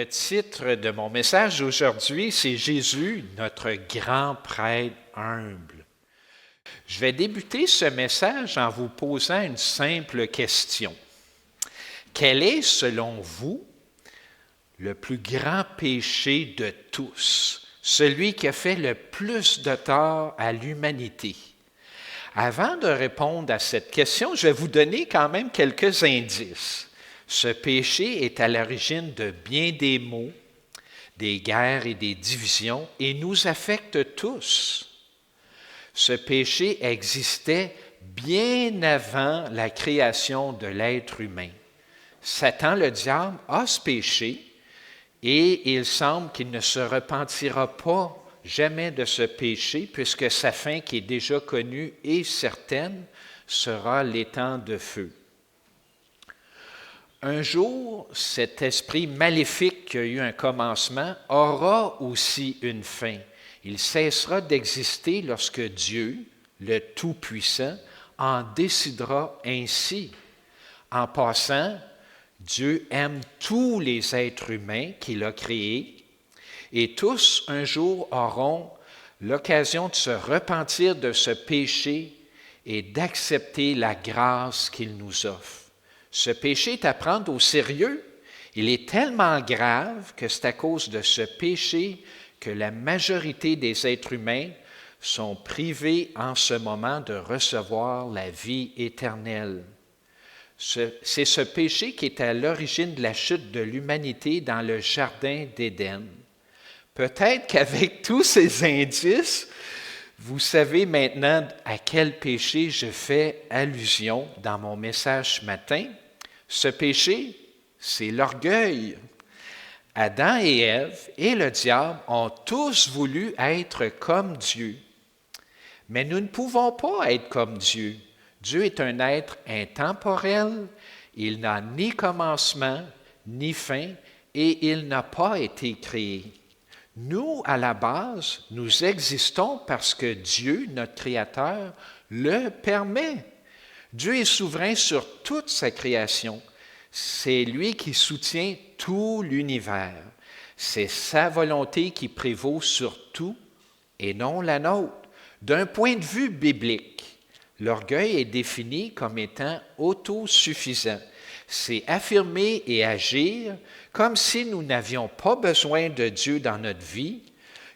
titre de mon message aujourd'hui, c'est Jésus, notre grand prêtre humble. Je vais débuter ce message en vous posant une simple question. Quel est, selon vous, le plus grand péché de tous, celui qui a fait le plus de tort à l'humanité? Avant de répondre à cette question, je vais vous donner quand même quelques indices. Ce péché est à l'origine de bien des maux, des guerres et des divisions et nous affecte tous. Ce péché existait bien avant la création de l'être humain. Satan, le diable, a ce péché et il semble qu'il ne se repentira pas jamais de ce péché puisque sa fin, qui est déjà connue et certaine, sera l'étang de feu. Un jour, cet esprit maléfique qui a eu un commencement aura aussi une fin. Il cessera d'exister lorsque Dieu, le Tout-Puissant, en décidera ainsi. En passant, Dieu aime tous les êtres humains qu'il a créés et tous un jour auront l'occasion de se repentir de ce péché et d'accepter la grâce qu'il nous offre. Ce péché est à prendre au sérieux. Il est tellement grave que c'est à cause de ce péché que la majorité des êtres humains sont privés en ce moment de recevoir la vie éternelle. C'est ce péché qui est à l'origine de la chute de l'humanité dans le jardin d'Éden. Peut-être qu'avec tous ces indices, vous savez maintenant à quel péché je fais allusion dans mon message ce matin. Ce péché, c'est l'orgueil. Adam et Ève et le diable ont tous voulu être comme Dieu. Mais nous ne pouvons pas être comme Dieu. Dieu est un être intemporel, il n'a ni commencement, ni fin, et il n'a pas été créé. Nous, à la base, nous existons parce que Dieu, notre Créateur, le permet. Dieu est souverain sur toute sa création. C'est lui qui soutient tout l'univers. C'est sa volonté qui prévaut sur tout et non la nôtre. D'un point de vue biblique, l'orgueil est défini comme étant autosuffisant. C'est affirmer et agir comme si nous n'avions pas besoin de Dieu dans notre vie,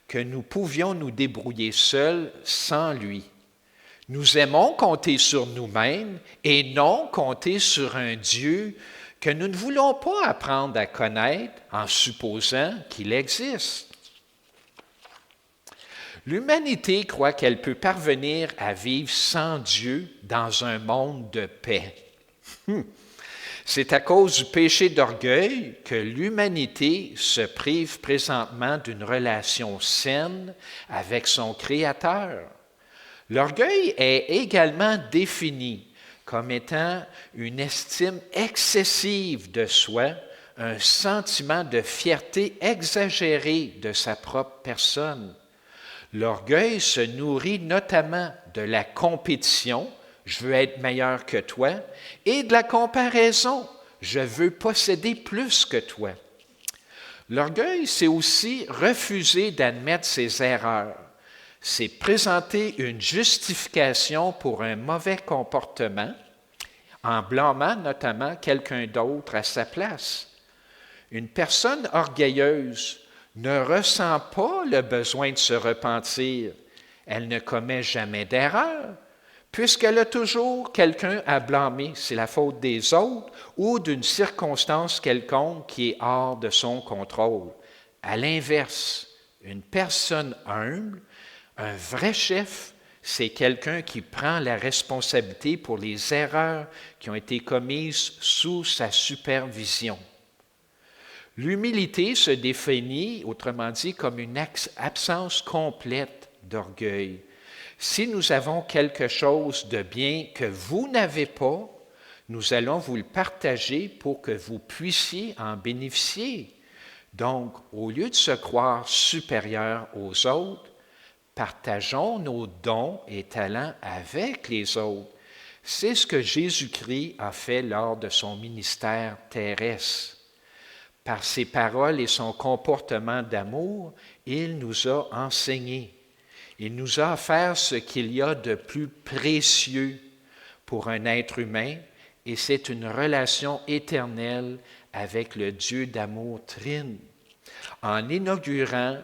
que nous pouvions nous débrouiller seuls sans lui. Nous aimons compter sur nous-mêmes et non compter sur un Dieu que nous ne voulons pas apprendre à connaître en supposant qu'il existe. L'humanité croit qu'elle peut parvenir à vivre sans Dieu dans un monde de paix. C'est à cause du péché d'orgueil que l'humanité se prive présentement d'une relation saine avec son Créateur. L'orgueil est également défini comme étant une estime excessive de soi, un sentiment de fierté exagérée de sa propre personne. L'orgueil se nourrit notamment de la compétition, je veux être meilleur que toi, et de la comparaison, je veux posséder plus que toi. L'orgueil, c'est aussi refuser d'admettre ses erreurs. C'est présenter une justification pour un mauvais comportement en blâmant notamment quelqu'un d'autre à sa place. Une personne orgueilleuse ne ressent pas le besoin de se repentir. Elle ne commet jamais d'erreur, puisqu'elle a toujours quelqu'un à blâmer. C'est la faute des autres ou d'une circonstance quelconque qui est hors de son contrôle. À l'inverse, une personne humble, un vrai chef, c'est quelqu'un qui prend la responsabilité pour les erreurs qui ont été commises sous sa supervision. L'humilité se définit, autrement dit, comme une absence complète d'orgueil. Si nous avons quelque chose de bien que vous n'avez pas, nous allons vous le partager pour que vous puissiez en bénéficier. Donc, au lieu de se croire supérieur aux autres, partageons nos dons et talents avec les autres. C'est ce que Jésus-Christ a fait lors de son ministère terrestre. Par ses paroles et son comportement d'amour, il nous a enseigné. Il nous a offert ce qu'il y a de plus précieux pour un être humain, et c'est une relation éternelle avec le Dieu d'amour trine, en inaugurant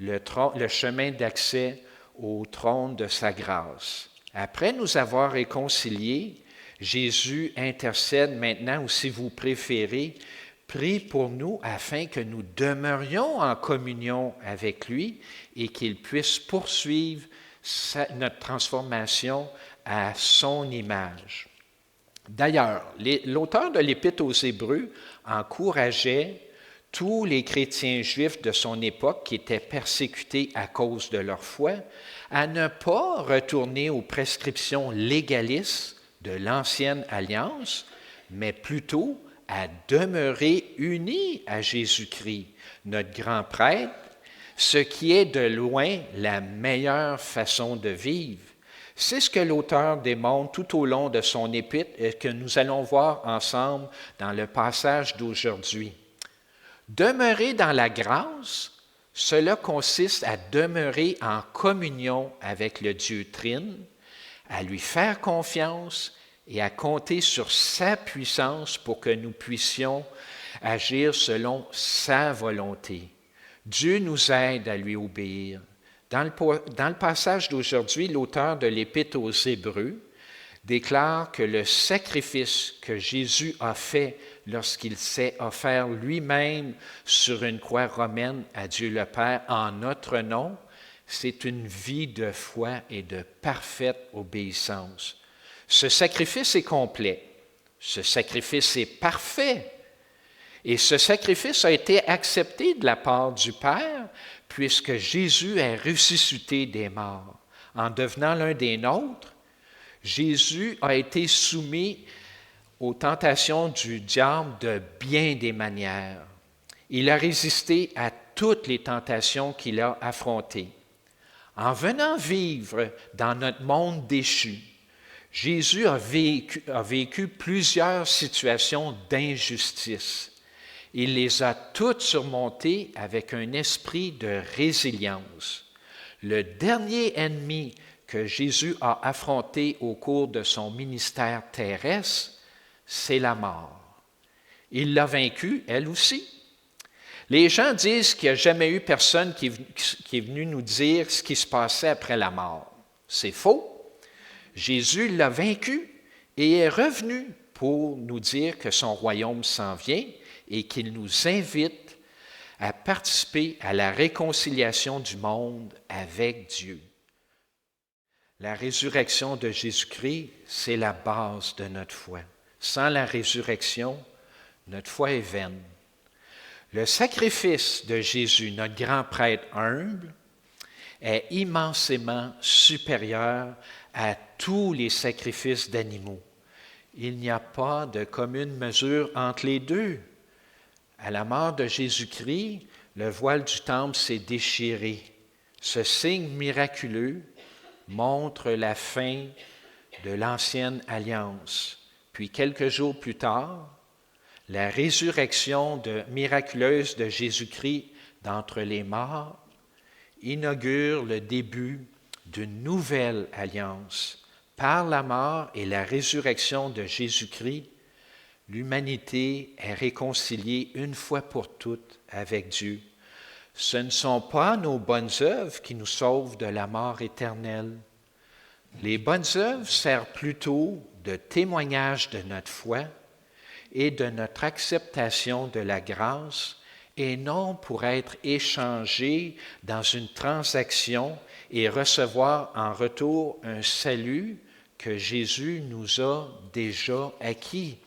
le chemin d'accès au trône de sa grâce. Après nous avoir réconciliés, Jésus intercède maintenant, ou si vous préférez, prie pour nous afin que nous demeurions en communion avec lui et qu'il puisse poursuivre notre transformation à son image. D'ailleurs, l'auteur de l'Épître aux Hébreux encourageait tous les chrétiens juifs de son époque qui étaient persécutés à cause de leur foi à ne pas retourner aux prescriptions légalistes de l'ancienne alliance, mais plutôt à demeurer unis à Jésus-Christ, notre grand prêtre, ce qui est de loin la meilleure façon de vivre. C'est ce que l'auteur démontre tout au long de son épître et que nous allons voir ensemble dans le passage d'aujourd'hui. Demeurer dans la grâce, cela consiste à demeurer en communion avec le Dieu trine, à lui faire confiance et à compter sur sa puissance pour que nous puissions agir selon sa volonté. Dieu nous aide à lui obéir. Dans le passage d'aujourd'hui, l'auteur de l'Épître aux Hébreux déclare que le sacrifice que Jésus a fait lorsqu'il s'est offert lui-même sur une croix romaine à Dieu le Père en notre nom, c'est une vie de foi et de parfaite obéissance. Ce sacrifice est complet, ce sacrifice est parfait, et ce sacrifice a été accepté de la part du Père, puisque Jésus est ressuscité des morts. En devenant l'un des nôtres, Jésus a été soumis aux tentations du diable de bien des manières. Il a résisté à toutes les tentations qu'il a affrontées. En venant vivre dans notre monde déchu, Jésus a vécu plusieurs situations d'injustice. Il les a toutes surmontées avec un esprit de résilience. Le dernier ennemi que Jésus a affronté au cours de son ministère terrestre, c'est la mort. Il l'a vaincue, elle aussi. Les gens disent qu'il n'y a jamais eu personne qui est venu nous dire ce qui se passait après la mort. C'est faux. Jésus l'a vaincu et est revenu pour nous dire que son royaume s'en vient et qu'il nous invite à participer à la réconciliation du monde avec Dieu. La résurrection de Jésus-Christ, c'est la base de notre foi. Sans la résurrection, notre foi est vaine. Le sacrifice de Jésus, notre grand prêtre humble, est immensément supérieur à tous les sacrifices d'animaux. Il n'y a pas de commune mesure entre les deux. À la mort de Jésus-Christ, le voile du temple s'est déchiré. Ce signe miraculeux montre la fin de l'ancienne alliance. Puis quelques jours plus tard, la résurrection miraculeuse de Jésus-Christ d'entre les morts inaugure le début d'une nouvelle alliance. Par la mort et la résurrection de Jésus-Christ, l'humanité est réconciliée une fois pour toutes avec Dieu. Ce ne sont pas nos bonnes œuvres qui nous sauvent de la mort éternelle. Les bonnes œuvres servent plutôt de témoignage de notre foi et de notre acceptation de la grâce, et non pour être échangées dans une transaction et recevoir en retour un salut que Jésus nous a déjà acquis.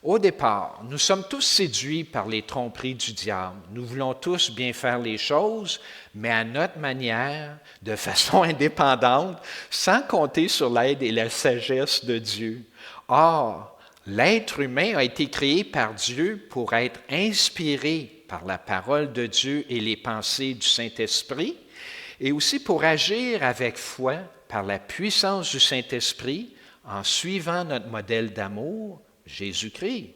Au départ, nous sommes tous séduits par les tromperies du diable. Nous voulons tous bien faire les choses, mais à notre manière, de façon indépendante, sans compter sur l'aide et la sagesse de Dieu. Or, l'être humain a été créé par Dieu pour être inspiré par la parole de Dieu et les pensées du Saint-Esprit, et aussi pour agir avec foi par la puissance du Saint-Esprit en suivant notre modèle d'amour, Jésus-Christ.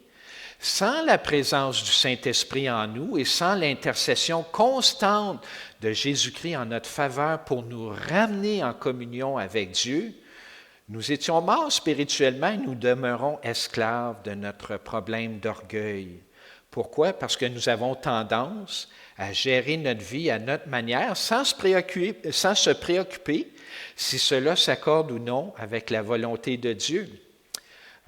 Sans la présence du Saint-Esprit en nous et sans l'intercession constante de Jésus-Christ en notre faveur pour nous ramener en communion avec Dieu, nous étions morts spirituellement et nous demeurons esclaves de notre problème d'orgueil. Pourquoi? Parce que nous avons tendance à gérer notre vie à notre manière sans se préoccuper si cela s'accorde ou non avec la volonté de Dieu.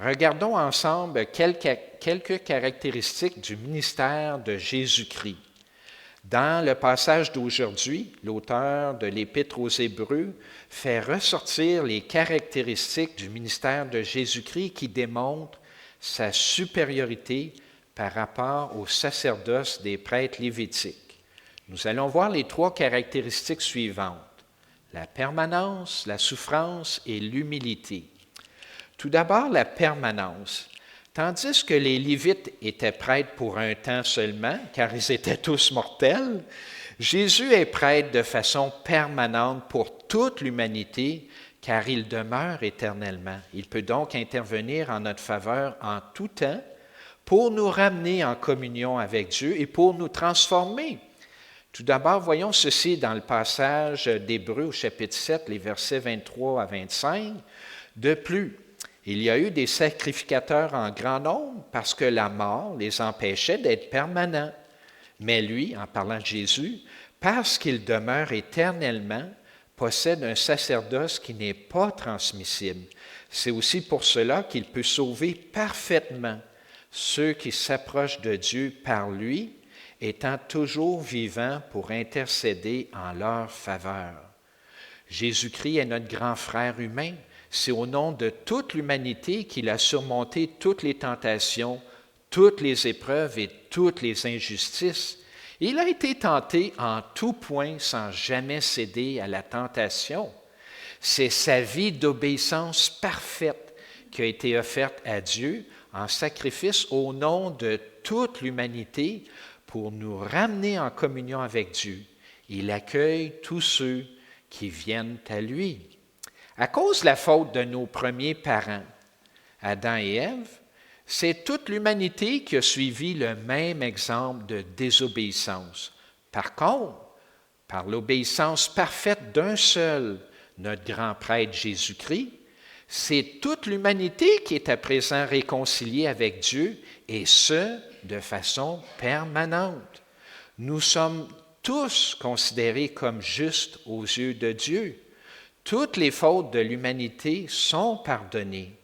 Regardons ensemble quelques caractéristiques du ministère de Jésus-Christ. Dans le passage d'aujourd'hui, l'auteur de l'Épître aux Hébreux fait ressortir les caractéristiques du ministère de Jésus-Christ qui démontrent sa supériorité par rapport au sacerdoce des prêtres lévitiques. Nous allons voir les 3 caractéristiques suivantes: la permanence, la souffrance et l'humilité. Tout d'abord, la permanence. Tandis que les Lévites étaient prêtres pour un temps seulement, car ils étaient tous mortels, Jésus est prêtre de façon permanente pour toute l'humanité, car il demeure éternellement. Il peut donc intervenir en notre faveur en tout temps pour nous ramener en communion avec Dieu et pour nous transformer. Tout d'abord, voyons ceci dans le passage d'Hébreux au chapitre 7, les versets 23 à 25. De plus, il y a eu des sacrificateurs en grand nombre parce que la mort les empêchait d'être permanents. Mais lui, en parlant de Jésus, parce qu'il demeure éternellement, possède un sacerdoce qui n'est pas transmissible. C'est aussi pour cela qu'il peut sauver parfaitement ceux qui s'approchent de Dieu par lui, étant toujours vivant pour intercéder en leur faveur. Jésus-Christ est notre grand frère humain. C'est au nom de toute l'humanité qu'il a surmonté toutes les tentations, toutes les épreuves et toutes les injustices. Il a été tenté en tout point sans jamais céder à la tentation. C'est sa vie d'obéissance parfaite qui a été offerte à Dieu en sacrifice au nom de toute l'humanité pour nous ramener en communion avec Dieu. Il accueille tous ceux qui viennent à lui. À cause de la faute de nos premiers parents, Adam et Ève, c'est toute l'humanité qui a suivi le même exemple de désobéissance. Par contre, par l'obéissance parfaite d'un seul, notre grand prêtre Jésus-Christ, c'est toute l'humanité qui est à présent réconciliée avec Dieu, et ce, de façon permanente. Nous sommes tous considérés comme justes aux yeux de Dieu. Toutes les fautes de l'humanité sont pardonnées.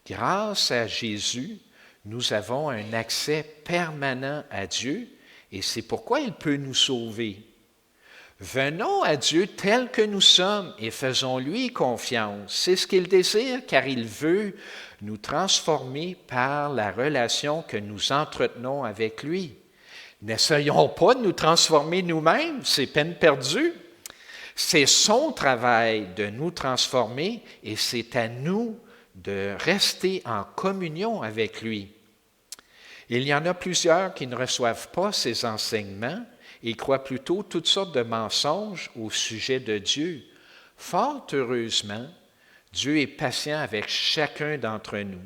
Grâce à Jésus, nous avons un accès permanent à Dieu et c'est pourquoi il peut nous sauver. Venons à Dieu tel que nous sommes et faisons-lui confiance. C'est ce qu'il désire car il veut nous transformer par la relation que nous entretenons avec lui. N'essayons pas de nous transformer nous-mêmes, c'est peine perdue. C'est son travail de nous transformer et c'est à nous de rester en communion avec lui. Il y en a plusieurs qui ne reçoivent pas ces enseignements et croient plutôt toutes sortes de mensonges au sujet de Dieu. Fort heureusement, Dieu est patient avec chacun d'entre nous.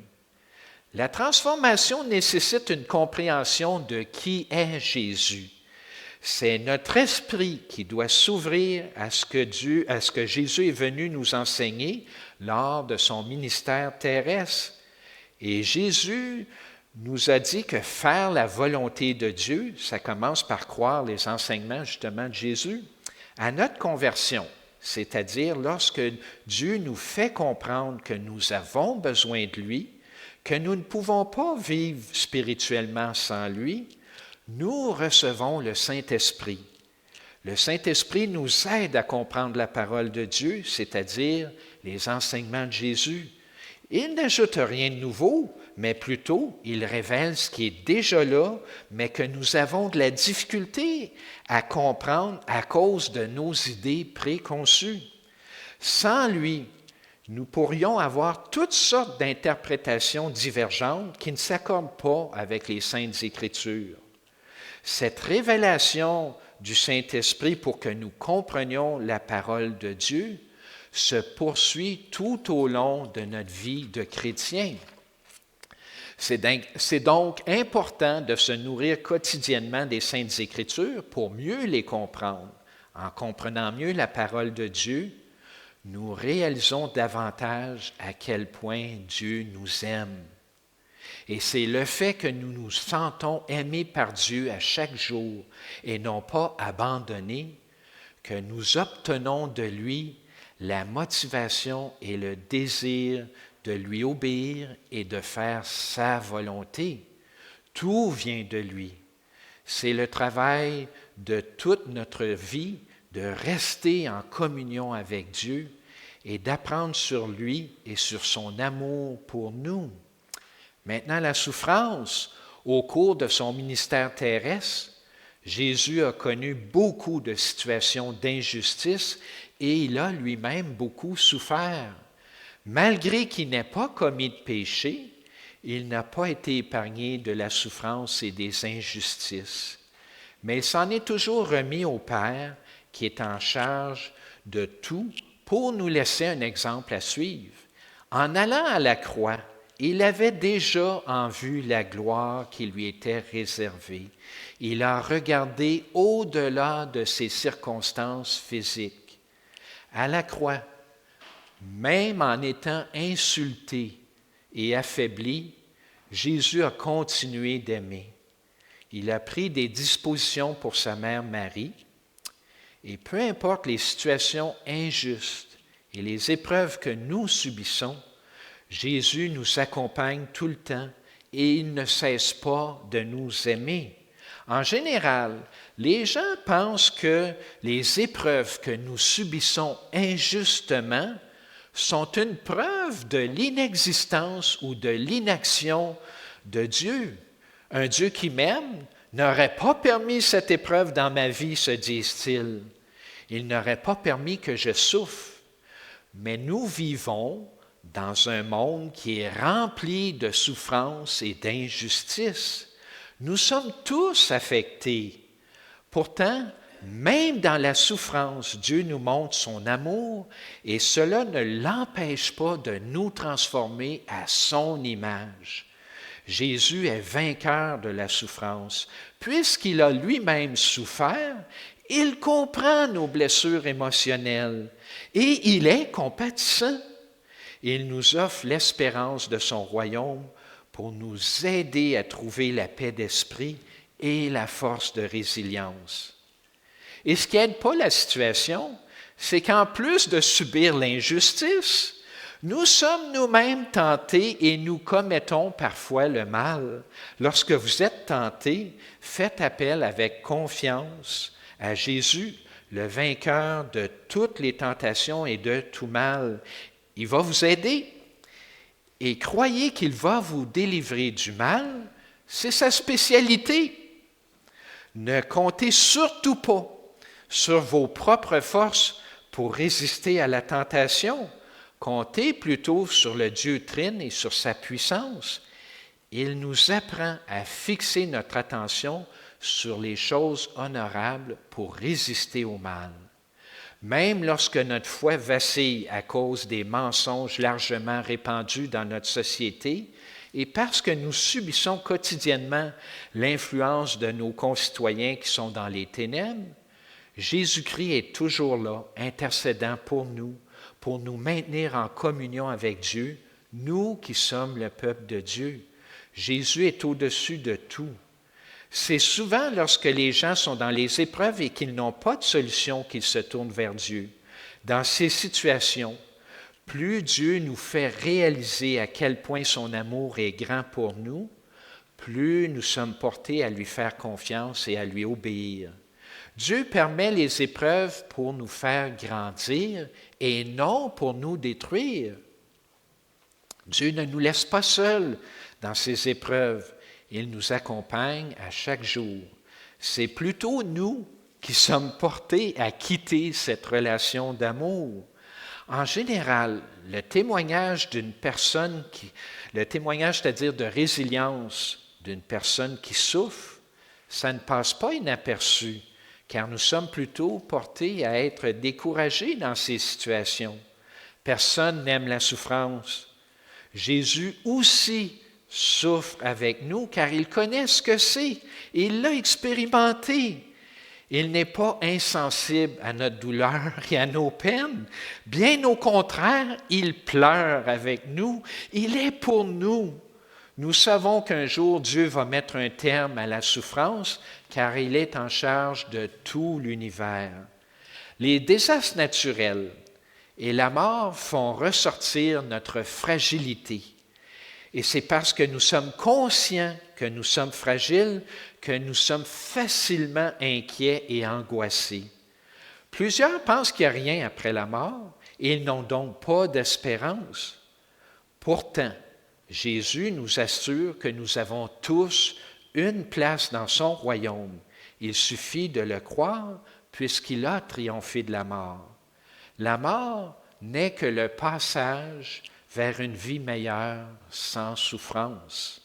La transformation nécessite une compréhension de qui est Jésus. C'est notre esprit qui doit s'ouvrir à ce que Jésus est venu nous enseigner lors de son ministère terrestre. Et Jésus nous a dit que faire la volonté de Dieu, ça commence par croire les enseignements justement de Jésus. À notre conversion, c'est-à-dire lorsque Dieu nous fait comprendre que nous avons besoin de lui, que nous ne pouvons pas vivre spirituellement sans lui, nous recevons le Saint-Esprit. Le Saint-Esprit nous aide à comprendre la parole de Dieu, c'est-à-dire les enseignements de Jésus. Il n'ajoute rien de nouveau, mais plutôt il révèle ce qui est déjà là, mais que nous avons de la difficulté à comprendre à cause de nos idées préconçues. Sans lui, nous pourrions avoir toutes sortes d'interprétations divergentes qui ne s'accordent pas avec les Saintes Écritures. Cette révélation du Saint-Esprit pour que nous comprenions la parole de Dieu se poursuit tout au long de notre vie de chrétien. C'est donc important de se nourrir quotidiennement des Saintes Écritures pour mieux les comprendre. En comprenant mieux la parole de Dieu, nous réalisons davantage à quel point Dieu nous aime. Et c'est le fait que nous nous sentons aimés par Dieu à chaque jour et non pas abandonnés que nous obtenons de lui la motivation et le désir de lui obéir et de faire sa volonté. Tout vient de lui. C'est le travail de toute notre vie de rester en communion avec Dieu et d'apprendre sur lui et sur son amour pour nous. Maintenant, la souffrance, au cours de son ministère terrestre, Jésus a connu beaucoup de situations d'injustice et il a lui-même beaucoup souffert. Malgré qu'il n'ait pas commis de péché, il n'a pas été épargné de la souffrance et des injustices. Mais il s'en est toujours remis au Père qui est en charge de tout pour nous laisser un exemple à suivre. En allant à la croix, il avait déjà en vue la gloire qui lui était réservée. Il a regardé au-delà de ses circonstances physiques. À la croix, même en étant insulté et affaibli, Jésus a continué d'aimer. Il a pris des dispositions pour sa mère Marie, et peu importe les situations injustes et les épreuves que nous subissons, Jésus nous accompagne tout le temps et il ne cesse pas de nous aimer. En général, les gens pensent que les épreuves que nous subissons injustement sont une preuve de l'inexistence ou de l'inaction de Dieu. Un Dieu qui m'aime n'aurait pas permis cette épreuve dans ma vie, se disent-ils. Il n'aurait pas permis que je souffre. Mais nous vivons dans un monde qui est rempli de souffrance et d'injustice. Nous sommes tous affectés. Pourtant, même dans la souffrance, Dieu nous montre son amour et cela ne l'empêche pas de nous transformer à son image. Jésus est vainqueur de la souffrance. Puisqu'il a lui-même souffert, il comprend nos blessures émotionnelles et il est compatissant. Il nous offre l'espérance de son royaume pour nous aider à trouver la paix d'esprit et la force de résilience. Et ce qui n'aide pas la situation, c'est qu'en plus de subir l'injustice, nous sommes nous-mêmes tentés et nous commettons parfois le mal. Lorsque vous êtes tentés, faites appel avec confiance à Jésus, le vainqueur de toutes les tentations et de tout mal. Il va vous aider et croyez qu'il va vous délivrer du mal. C'est sa spécialité. Ne comptez surtout pas sur vos propres forces pour résister à la tentation. Comptez plutôt sur le Dieu Trine et sur sa puissance. Il nous apprend à fixer notre attention sur les choses honorables pour résister au mal. Même lorsque notre foi vacille à cause des mensonges largement répandus dans notre société et parce que nous subissons quotidiennement l'influence de nos concitoyens qui sont dans les ténèbres, Jésus-Christ est toujours là, intercédant pour nous maintenir en communion avec Dieu, nous qui sommes le peuple de Dieu. Jésus est au-dessus de tout. C'est souvent lorsque les gens sont dans les épreuves et qu'ils n'ont pas de solution qu'ils se tournent vers Dieu. Dans ces situations, plus Dieu nous fait réaliser à quel point son amour est grand pour nous, plus nous sommes portés à lui faire confiance et à lui obéir. Dieu permet les épreuves pour nous faire grandir et non pour nous détruire. Dieu ne nous laisse pas seuls dans ces épreuves. Il nous accompagne à chaque jour. C'est plutôt nous qui sommes portés à quitter cette relation d'amour. En général, le témoignage d'une personne le témoignage, c'est-à-dire de résilience d'une personne qui souffre, ça ne passe pas inaperçu, car nous sommes plutôt portés à être découragés dans ces situations. Personne n'aime la souffrance. Jésus aussi souffre avec nous car il connaît ce que c'est. Il l'a expérimenté. Il n'est pas insensible à notre douleur et à nos peines. Bien au contraire, il pleure avec nous. Il est pour nous. Nous savons qu'un jour, Dieu va mettre un terme à la souffrance car il est en charge de tout l'univers. Les désastres naturels et la mort font ressortir notre fragilité. Et c'est parce que nous sommes conscients que nous sommes fragiles que nous sommes facilement inquiets et angoissés. Plusieurs pensent qu'il n'y a rien après la mort et ils n'ont donc pas d'espérance. Pourtant, Jésus nous assure que nous avons tous une place dans son royaume. Il suffit de le croire puisqu'il a triomphé de la mort. La mort n'est que le passage vers une vie meilleure sans souffrance.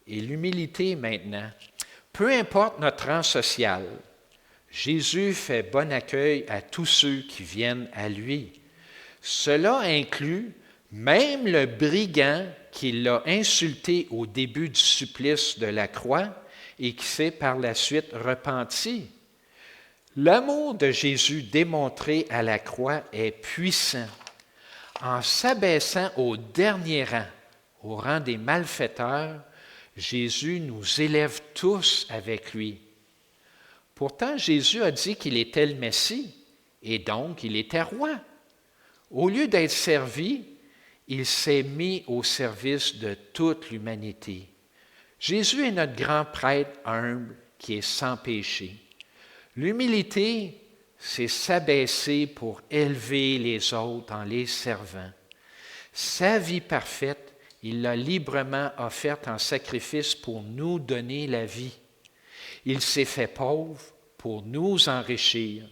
Et l'humilité maintenant, peu importe notre rang social, Jésus fait bon accueil à tous ceux qui viennent à lui. Cela inclut même le brigand qui l'a insulté au début du supplice de la croix et qui s'est par la suite repenti. L'amour de Jésus démontré à la croix est puissant. En s'abaissant au dernier rang, au rang des malfaiteurs, Jésus nous élève tous avec lui. Pourtant, Jésus a dit qu'il était le Messie et donc il était roi. Au lieu d'être servi, il s'est mis au service de toute l'humanité. Jésus est notre grand prêtre humble qui est sans péché. L'humilité, c'est s'abaisser pour élever les autres en les servant. Sa vie parfaite, il l'a librement offerte en sacrifice pour nous donner la vie. Il s'est fait pauvre pour nous enrichir.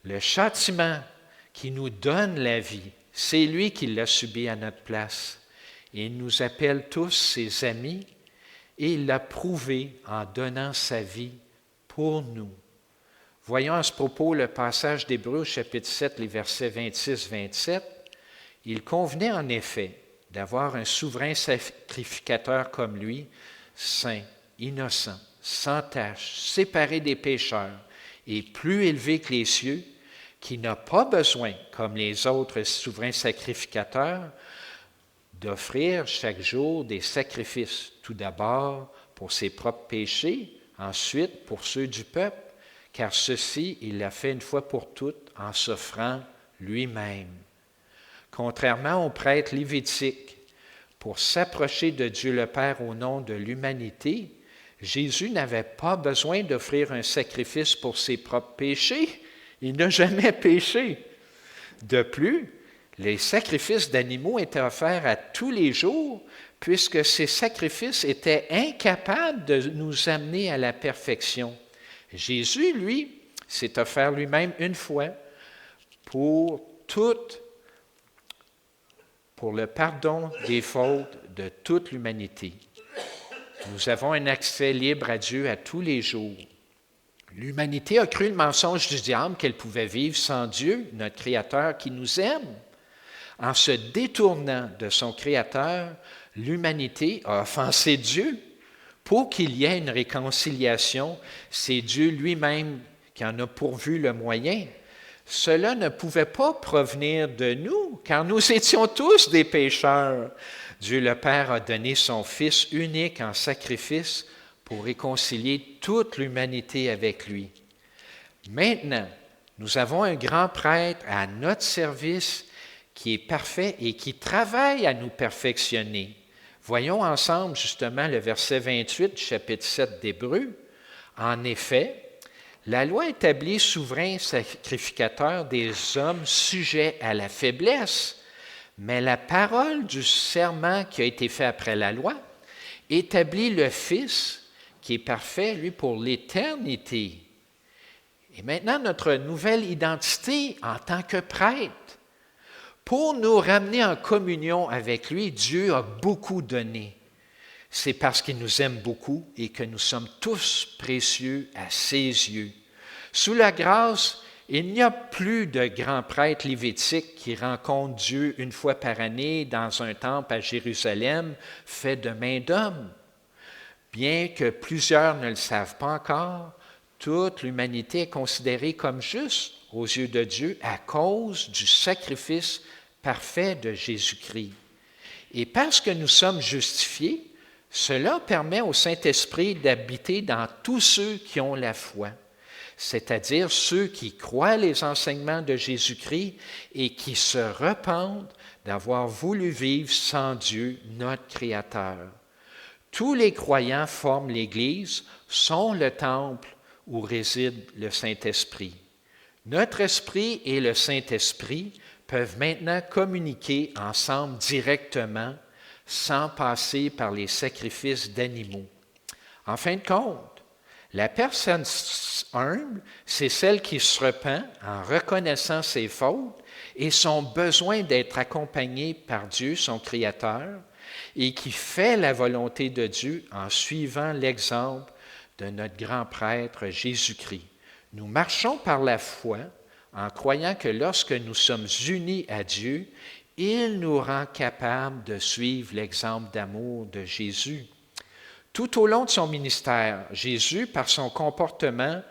Le châtiment qui nous donne la vie, c'est lui qui l'a subi à notre place. Il nous appelle tous ses amis et il l'a prouvé en donnant sa vie pour nous. Voyons à ce propos le passage d'Hébreux, chapitre 7, les versets 26-27. Il convenait en effet d'avoir un souverain sacrificateur comme lui, saint, innocent, sans tache, séparé des pécheurs et plus élevé que les cieux, qui n'a pas besoin, comme les autres souverains sacrificateurs, d'offrir chaque jour des sacrifices, tout d'abord pour ses propres péchés, ensuite pour ceux du peuple, car ceci, il l'a fait une fois pour toutes en s'offrant lui-même. Contrairement aux prêtres lévitiques, pour s'approcher de Dieu le Père au nom de l'humanité, Jésus n'avait pas besoin d'offrir un sacrifice pour ses propres péchés. Il n'a jamais péché. De plus, les sacrifices d'animaux étaient offerts à tous les jours, puisque ces sacrifices étaient incapables de nous amener à la perfection. Jésus, lui, s'est offert lui-même une fois pour le pardon des fautes de toute l'humanité. Nous avons un accès libre à Dieu à tous les jours. L'humanité a cru le mensonge du diable qu'elle pouvait vivre sans Dieu, notre Créateur qui nous aime. En se détournant de son Créateur, l'humanité a offensé Dieu. Pour qu'il y ait une réconciliation, c'est Dieu lui-même qui en a pourvu le moyen. Cela ne pouvait pas provenir de nous, car nous étions tous des pécheurs. Dieu le Père a donné son Fils unique en sacrifice pour réconcilier toute l'humanité avec lui. Maintenant, nous avons un grand prêtre à notre service qui est parfait et qui travaille à nous perfectionner. Voyons ensemble justement le verset 28 du chapitre 7 d'Hébreux. En effet, la loi établit souverain sacrificateur des hommes sujets à la faiblesse, mais la parole du serment qui a été fait après la loi établit le Fils qui est parfait, lui, pour l'éternité. Et maintenant, notre nouvelle identité en tant que prêtre. Pour nous ramener en communion avec lui, Dieu a beaucoup donné. C'est parce qu'il nous aime beaucoup et que nous sommes tous précieux à ses yeux. Sous la grâce Il n'y a plus de grand prêtre lévitique qui rencontre Dieu une fois par année dans un temple à Jérusalem fait de main d'homme. Bien que plusieurs ne le savent pas encore, toute l'humanité est considérée comme juste aux yeux de Dieu à cause du sacrifice parfait de Jésus-Christ. Et parce que nous sommes justifiés, cela permet au Saint-Esprit d'habiter dans tous ceux qui ont la foi, c'est-à-dire ceux qui croient les enseignements de Jésus-Christ et qui se repentent d'avoir voulu vivre sans Dieu, notre Créateur. Tous les croyants forment l'Église, sont le temple où réside le Saint-Esprit. Notre esprit et le Saint-Esprit peuvent maintenant communiquer ensemble directement sans passer par les sacrifices d'animaux. En fin de compte, la personne humble, c'est celle qui se repent en reconnaissant ses fautes et son besoin d'être accompagnée par Dieu, son Créateur, et qui fait la volonté de Dieu en suivant l'exemple de notre grand prêtre Jésus-Christ. Nous marchons par la foi en croyant que lorsque nous sommes unis à Dieu, il nous rend capables de suivre l'exemple d'amour de Jésus. Tout au long de son ministère, Jésus, par son comportement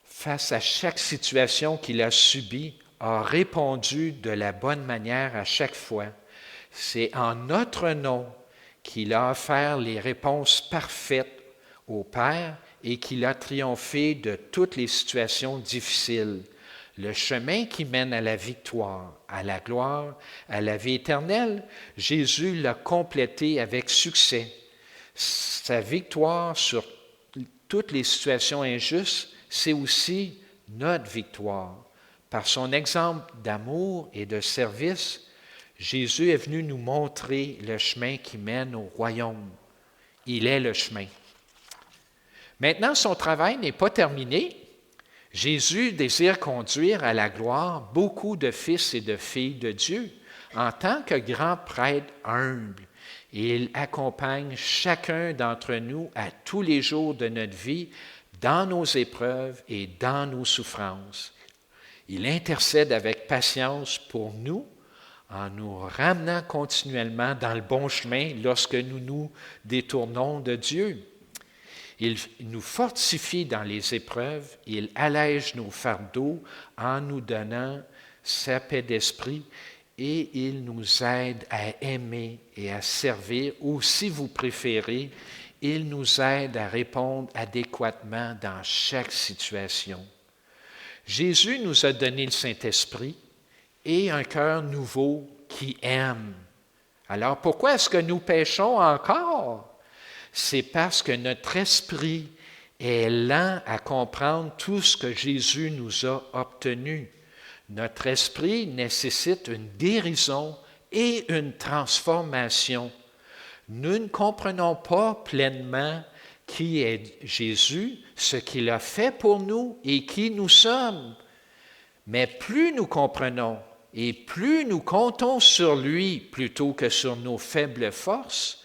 face à chaque situation qu'il a subie, a répondu de la bonne manière à chaque fois. C'est en notre nom qu'il a offert les réponses parfaites au Père et qu'il a triomphé de toutes les situations difficiles. Le chemin qui mène à la victoire, à la gloire, à la vie éternelle, Jésus l'a complété avec succès. Sa victoire sur toutes les situations injustes, c'est aussi notre victoire. Par son exemple d'amour et de service, Jésus est venu nous montrer le chemin qui mène au royaume. Il est le chemin. Maintenant, son travail n'est pas terminé. Jésus désire conduire à la gloire beaucoup de fils et de filles de Dieu en tant que grand prêtre humble. Et il accompagne chacun d'entre nous à tous les jours de notre vie dans nos épreuves et dans nos souffrances. Il intercède avec patience pour nous en nous ramenant continuellement dans le bon chemin lorsque nous nous détournons de Dieu. Il nous fortifie dans les épreuves, il allège nos fardeaux en nous donnant sa paix d'esprit et il nous aide à aimer et à servir, ou si vous préférez, il nous aide à répondre adéquatement dans chaque situation. Jésus nous a donné le Saint-Esprit et un cœur nouveau qui aime. Alors pourquoi est-ce que nous péchons encore? C'est parce que notre esprit est lent à comprendre tout ce que Jésus nous a obtenu. Notre esprit nécessite une guérison et une transformation. Nous ne comprenons pas pleinement qui est Jésus, ce qu'il a fait pour nous et qui nous sommes. Mais plus nous comprenons et plus nous comptons sur lui plutôt que sur nos faibles forces,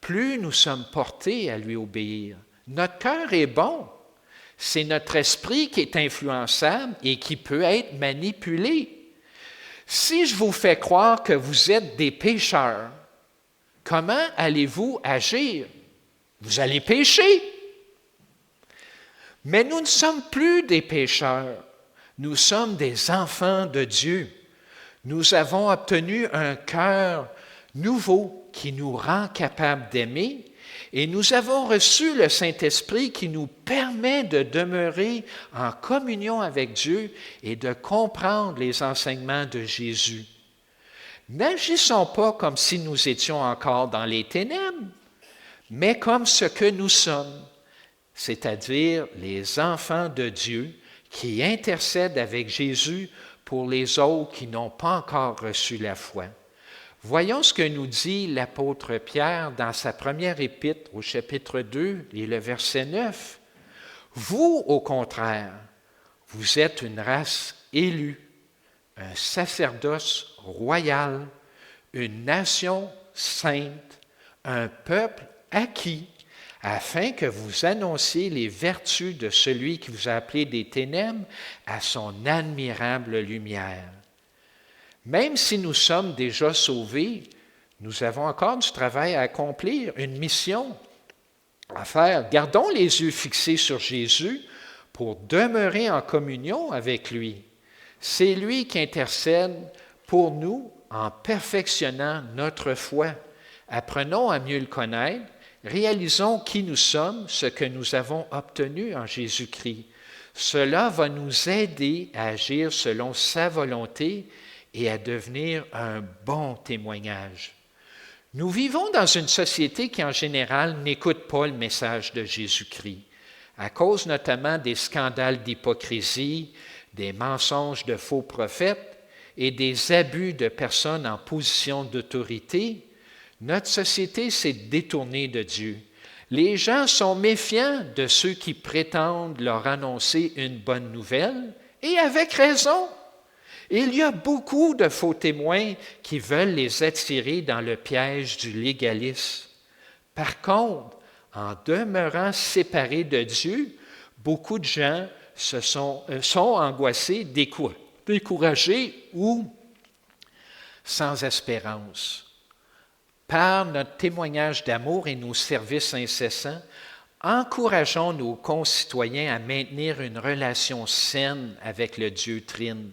plus nous sommes portés à lui obéir. Notre cœur est bon. C'est notre esprit qui est influençable et qui peut être manipulé. Si je vous fais croire que vous êtes des pécheurs, comment allez-vous agir? Vous allez pécher. Mais nous ne sommes plus des pécheurs. Nous sommes des enfants de Dieu. Nous avons obtenu un cœur nouveau qui nous rend capables d'aimer et nous avons reçu le Saint-Esprit qui nous permet de demeurer en communion avec Dieu et de comprendre les enseignements de Jésus. N'agissons pas comme si nous étions encore dans les ténèbres, mais comme ce que nous sommes, c'est-à-dire les enfants de Dieu qui intercèdent avec Jésus pour les autres qui n'ont pas encore reçu la foi. Voyons ce que nous dit l'apôtre Pierre dans sa première épître au chapitre 2 et le verset 9. Vous, au contraire, vous êtes une race élue, un sacerdoce royal, une nation sainte, un peuple acquis, afin que vous annonciez les vertus de celui qui vous a appelé des ténèbres à son admirable lumière. Même si nous sommes déjà sauvés, nous avons encore du travail à accomplir, une mission à faire. Gardons les yeux fixés sur Jésus pour demeurer en communion avec lui. C'est lui qui intercède pour nous en perfectionnant notre foi. Apprenons à mieux le connaître, réalisons qui nous sommes, ce que nous avons obtenu en Jésus-Christ. Cela va nous aider à agir selon sa volonté et à devenir un bon témoignage. Nous vivons dans une société qui, en général, n'écoute pas le message de Jésus-Christ, à cause notamment des scandales d'hypocrisie, des mensonges de faux prophètes et des abus de personnes en position d'autorité. Notre société s'est détournée de Dieu. Les gens sont méfiants de ceux qui prétendent leur annoncer une bonne nouvelle, et avec raison. Il y a beaucoup de faux témoins qui veulent les attirer dans le piège du légalisme. Par contre, en demeurant séparés de Dieu, beaucoup de gens sont angoissés, découragés ou sans espérance. Par notre témoignage d'amour et nos services incessants, encourageons nos concitoyens à maintenir une relation saine avec le Dieu Trine.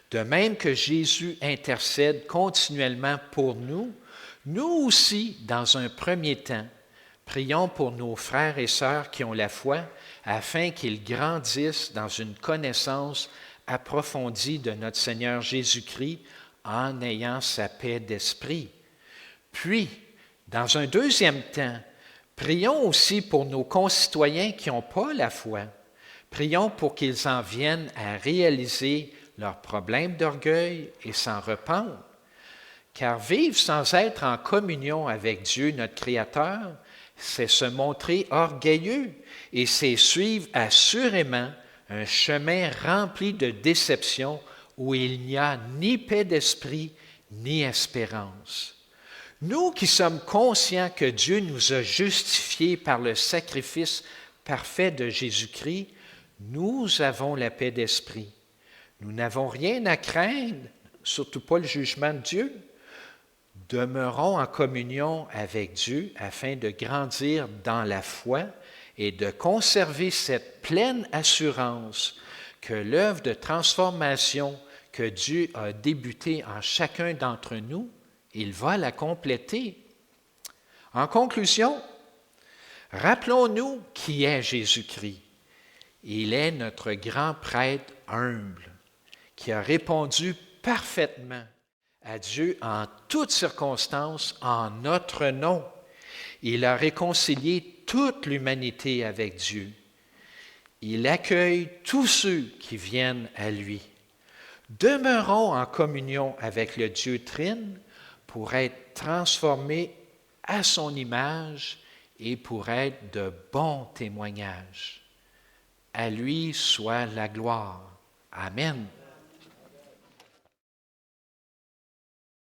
De même que Jésus intercède continuellement pour nous, nous aussi, dans un premier temps, prions pour nos frères et sœurs qui ont la foi, afin qu'ils grandissent dans une connaissance approfondie de notre Seigneur Jésus-Christ en ayant sa paix d'esprit. Puis, dans un deuxième temps, prions aussi pour nos concitoyens qui n'ont pas la foi. Prions pour qu'ils en viennent à réaliser leurs problèmes d'orgueil et s'en repentent. Car vivre sans être en communion avec Dieu, notre Créateur, c'est se montrer orgueilleux et c'est suivre assurément un chemin rempli de déception où il n'y a ni paix d'esprit ni espérance. Nous qui sommes conscients que Dieu nous a justifiés par le sacrifice parfait de Jésus-Christ, nous avons la paix d'esprit. Nous n'avons rien à craindre, surtout pas le jugement de Dieu. Demeurons en communion avec Dieu afin de grandir dans la foi et de conserver cette pleine assurance que l'œuvre de transformation que Dieu a débutée en chacun d'entre nous, il va la compléter. En conclusion, rappelons-nous qui est Jésus-Christ. Il est notre grand prêtre humble qui a répondu parfaitement à Dieu en toutes circonstances en notre nom. Il a réconcilié toute l'humanité avec Dieu. Il accueille tous ceux qui viennent à lui. Demeurons en communion avec le Dieu Trine pour être transformés à son image et pour être de bons témoignages. À lui soit la gloire. Amen.